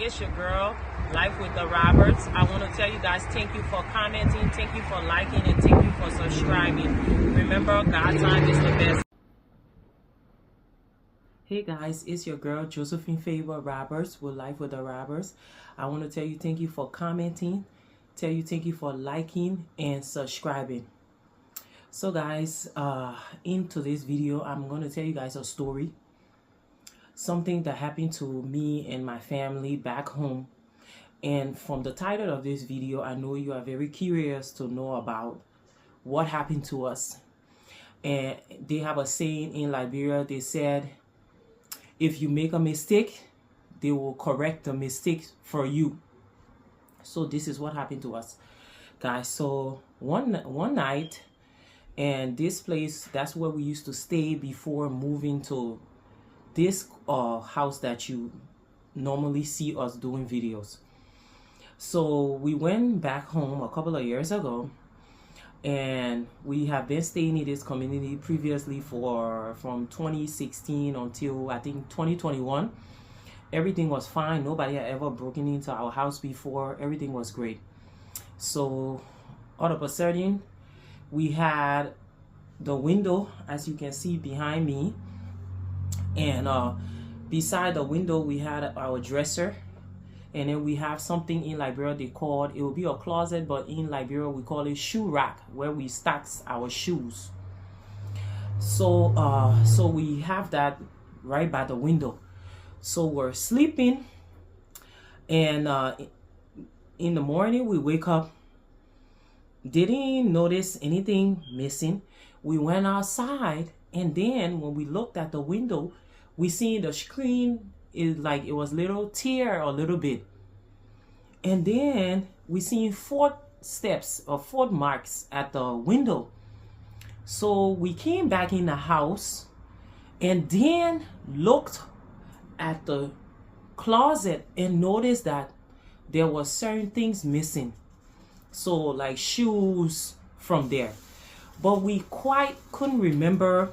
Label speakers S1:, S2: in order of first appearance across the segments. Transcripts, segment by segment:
S1: It's your girl, Life with the Roberts. I want to tell you guys thank you for commenting, thank you for liking, and thank you for subscribing. Remember, God's time is the best. Hey guys, it's your girl Josephine Favor Roberts with Life with the Roberts. I want to tell you thank you for commenting, tell you thank you for liking and subscribing. So guys, in today's video, I'm going to tell you guys a story. Something that happened to me and my family back home. And from the title of this video, I know you are very curious to know about what happened to us. And they have a saying in Liberia. They said, if you make a mistake, they will correct the mistake for you. So this is what happened to us, guys. So one night, and this place, that's where we used to stay before moving to this house that you normally see us doing videos. So we went back home a couple of years ago, and we have been staying in this community previously from 2016 until I think 2021. Everything was fine. Nobody had ever broken into our house before. Everything was great. So all of a sudden, we had the window, as you can see behind me, and beside the window we had our dresser, and then we have something in Liberia they called, it will be a closet, but in Liberia we call it shoe rack, where we stack our shoes. So so we have that right by the window. So we're sleeping, and in the morning we wake up, didn't notice anything missing. We went outside, and then when we looked at the window, we seen the screen is like it was little tear a little bit, and then we seen footsteps or foot marks at the window. So we came back in the house and then looked at the closet and noticed that there was certain things missing, so like shoes from there, but we quite couldn't remember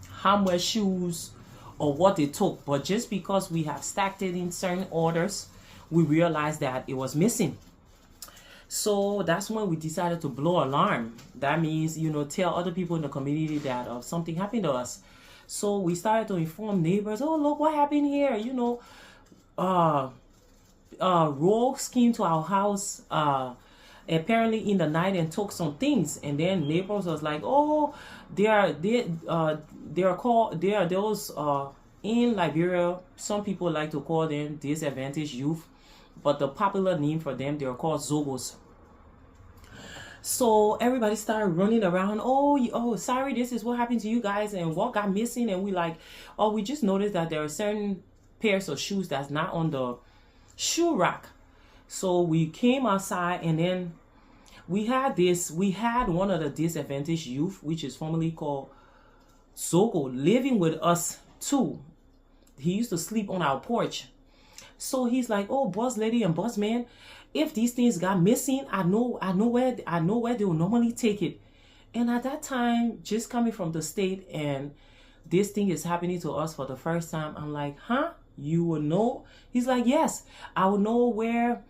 S1: how much shoes or what it took. But just because we have stacked it in certain orders, we realized that it was missing. So that's when we decided to blow alarm. That means, you know, tell other people in the community that something happened to us. So we started to inform neighbors, oh look what happened here, you know. Rogues came to our house apparently in the night and took some things, and then neighbors was like, oh, they are those in Liberia, some people like to call them disadvantaged youth, but the popular name for them, they are called Zogos. So everybody started running around, oh sorry, this is what happened to you guys, and what got missing. And we like, oh, we just noticed that there are certain pairs of shoes that's not on the shoe rack. So we came outside, and then we had one of the disadvantaged youth, which is formerly called Zogo, living with us too. He used to sleep on our porch. So he's like, oh, boss lady and boss man, if these things got missing, I know where they will normally take it. And at that time, just coming from the state, and this thing is happening to us for the first time, I'm like, huh? You will know? He's like, yes, I will know where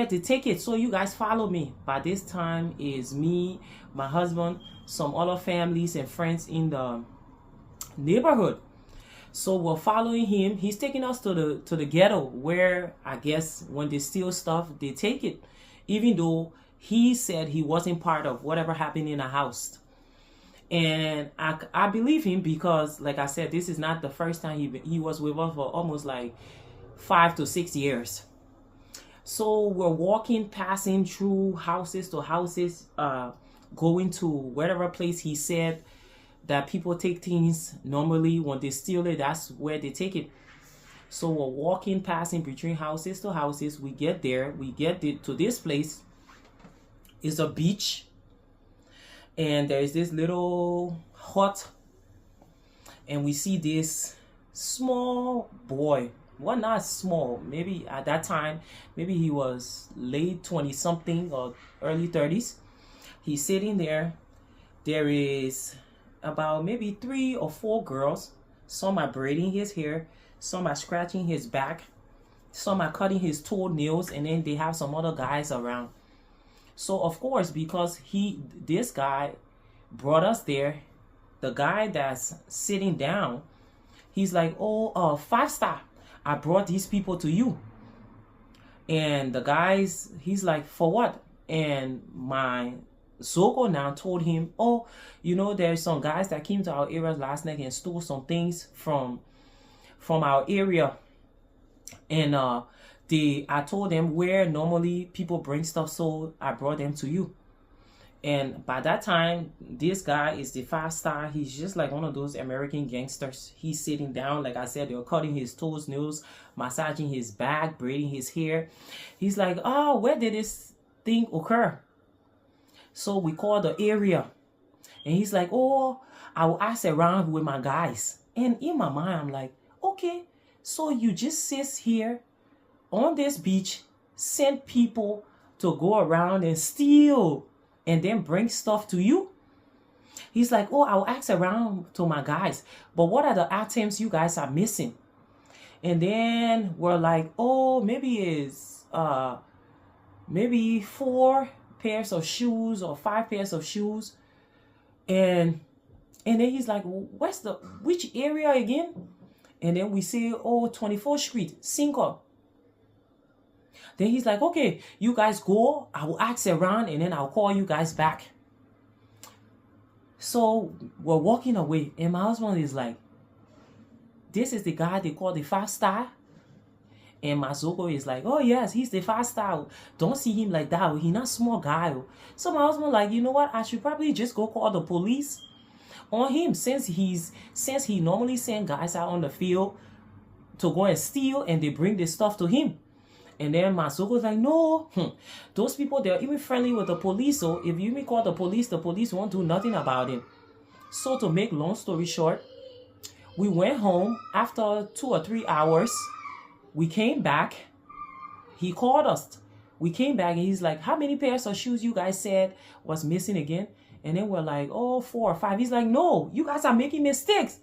S1: to take it, so you guys follow me. By this time is me, my husband, some other families and friends in the neighborhood. So we're following him. He's taking us to the ghetto, where I guess when they steal stuff, they take it, even though he said he wasn't part of whatever happened in the house. And I believe him, because like I said, this is not the first time he was with us for almost like 5 to 6 years. So we're walking, passing through houses to houses, going to whatever place he said that people take things normally. When they steal it, that's where they take it. So we're walking, passing between houses to houses. We get there, to this place. It's a beach, and there is this little hut, and we see this small boy. Well, not small, maybe at that time, maybe he was late 20 something or early 30s. He's sitting there. There is about maybe 3 or 4 girls. Some are braiding his hair, some are scratching his back, Some are cutting his toenails, and then they have some other guys around. So of course, because this guy brought us there, the guy that's sitting down, he's like, oh, 5-star, I brought these people to you. And the guys, he's like, for what? And my Zogo now told him, oh, there's some guys that came to our area last night and stole some things from our area. And I told them where normally people bring stuff, so I brought them to you. And by that time, this guy is the 5-star. He's just like one of those American gangsters. He's sitting down, like I said, they're cutting his toes, nails, massaging his back, braiding his hair. He's like, oh, where did this thing occur? So we call the area. And he's like, oh, I will ask around with my guys. And in my mind, I'm like, okay, so you just sit here on this beach, send people to go around and steal and then bring stuff to you? He's like, oh, I'll ask around to my guys, but what are the items you guys are missing? And then we're like, oh, maybe it's maybe 4 pairs of shoes or 5 pairs of shoes. And then he's like, which area again? And then we say, oh, 24th Street, Cinco. Then he's like, okay, you guys go. I will ask around and then I'll call you guys back. So we're walking away. And my husband is like, this is the guy they call the 5-star. And my Zogo is like, oh yes, he's the 5-star. Don't see him like that. He's not a small guy. So my husband like, you know what? I should probably just go call the police on him, since he normally send guys out on the field to go and steal, and they bring this stuff to him. And then my Zogo's like, no, those people, they're even friendly with the police. So if you even call the police won't do nothing about him. So to make long story short, we went home. After 2 or 3 hours, we came back. He called us. We came back and he's like, how many pairs of shoes you guys said was missing again? And then we're like, oh, 4 or 5. He's like, no, you guys are making mistakes.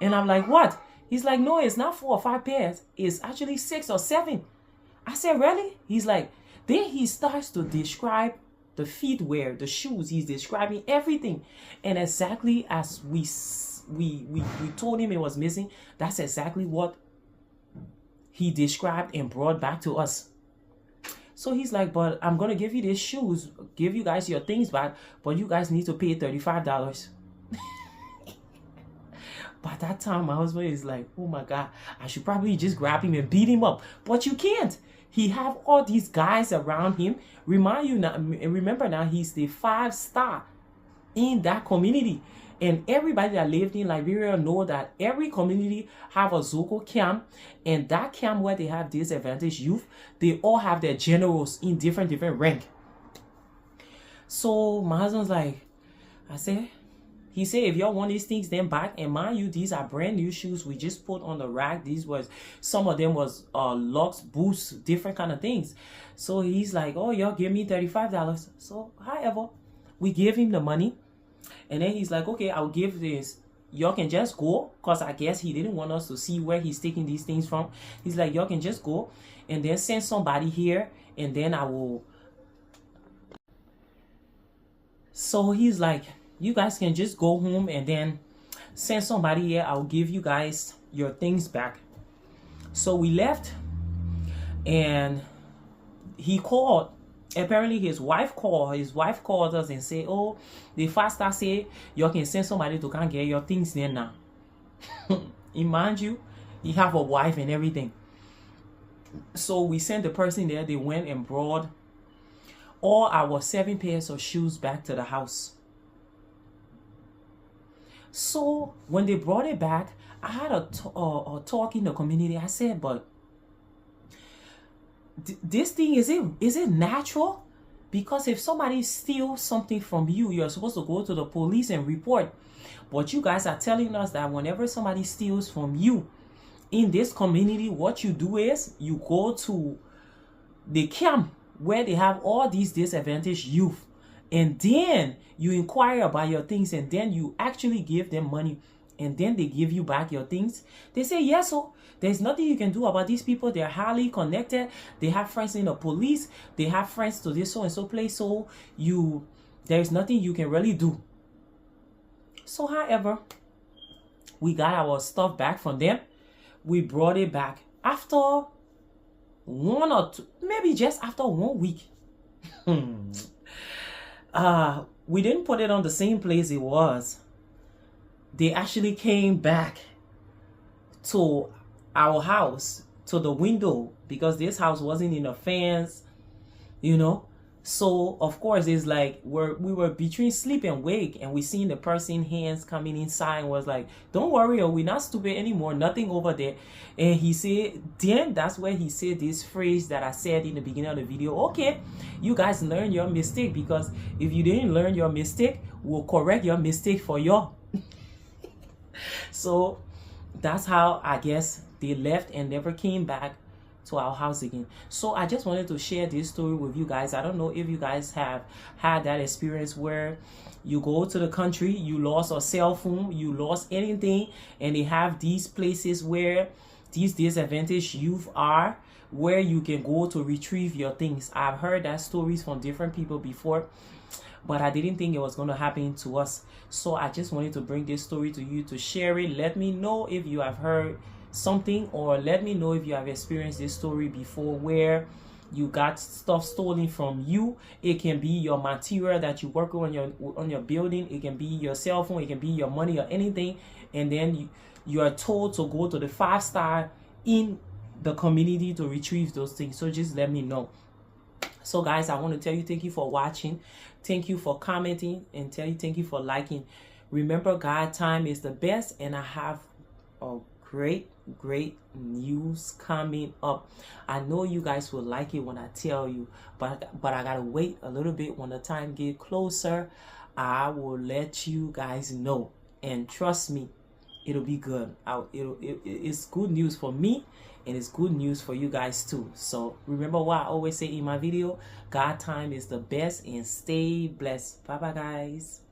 S1: And I'm like, what? He's like, no, it's not 4 or 5 pairs. It's actually 6 or 7. I said, really? He's like, then he starts to describe the footwear, the shoes. He's describing everything. And exactly as we told him it was missing, that's exactly what he described and brought back to us. So he's like, but I'm going to give you these shoes, give you guys your things back, but you guys need to pay $35. By that time, my husband is like, oh my God, I should probably just grab him and beat him up. But you can't. He have all these guys around him. Remember now, he's the 5-star in that community. And everybody that lived in Liberia know that every community have a Zogo camp. And that camp where they have disadvantaged youth, they all have their generals in different rank. So my husband's like, he said, if y'all want these things, then back. And mind you, these are brand new shoes we just put on the rack. Some of them was locks, boots, different kind of things. So he's like, oh, y'all give me $35. So however, we give him the money. And then he's like, okay, I'll give this. Y'all can just go. Because I guess he didn't want us to see where he's taking these things from. He's like, y'all can just go. And then send somebody here. And then I will. So he's like, you guys can just go home and then send somebody here. I'll give you guys your things back. So we left. And he called. Apparently his wife called. His wife called us and said, oh, the 5-star say you can send somebody to come get your things there now. Mind you, he have a wife and everything. So we sent the person there. They went and brought all our 7 pairs of shoes back to the house. So when they brought it back, I had a talk in the community. I said, but this thing, is it natural? Because if somebody steals something from you, you're supposed to go to the police and report. But you guys are telling us that whenever somebody steals from you in this community, what you do is you go to the camp where they have all these disadvantaged youth, and then you inquire about your things, and then you actually give them money and then they give you back your things? They say yes. So there's nothing you can do about these people. They're highly connected. They have friends in the police. They have friends to this so and so place. So there's nothing you can really do. So however, we got our stuff back from them. We brought it back after 1 or 2, maybe just after 1 week. We didn't put it on the same place it was. They actually came back to our house, to the window, because this house wasn't in a fence, you know. So of course it's like we were between sleep and wake, and we seen the person hands coming inside and was like, don't worry, we're not stupid anymore, nothing over there. And he said, then that's where he said this phrase that I said in the beginning of the video: okay, you guys learn your mistake, because if you didn't learn your mistake, we'll correct your mistake for you. So that's how I guess they left and never came back to our house again. So I just wanted to share this story with you guys. I don't know if you guys have had that experience where you go to the country, you lost a cell phone, you lost anything, and they have these places where these disadvantaged youth are, where you can go to retrieve your things. I've heard that stories from different people before, but I didn't think it was going to happen to us. So I just wanted to bring this story to you to share it. Let me know if you have heard something, or let me know if you have experienced this story before where you got stuff stolen from you. It can be your material that you work on your building. It can be your cell phone. It can be your money or anything. And then you are told to go to the 5-star in the community to retrieve those things. So just let me know. So guys, I want to tell you thank you for watching. Thank you for commenting, and tell you thank you for liking. Remember, God time is the best, and I have a great news coming up. I know you guys will like it when I tell you, but I gotta wait a little bit. When the time get closer, I will let you guys know, and trust me, it'll be good. It's good news for me, and it's good news for you guys too. So remember what I always say in my video: God time is the best, and stay blessed. Bye bye guys.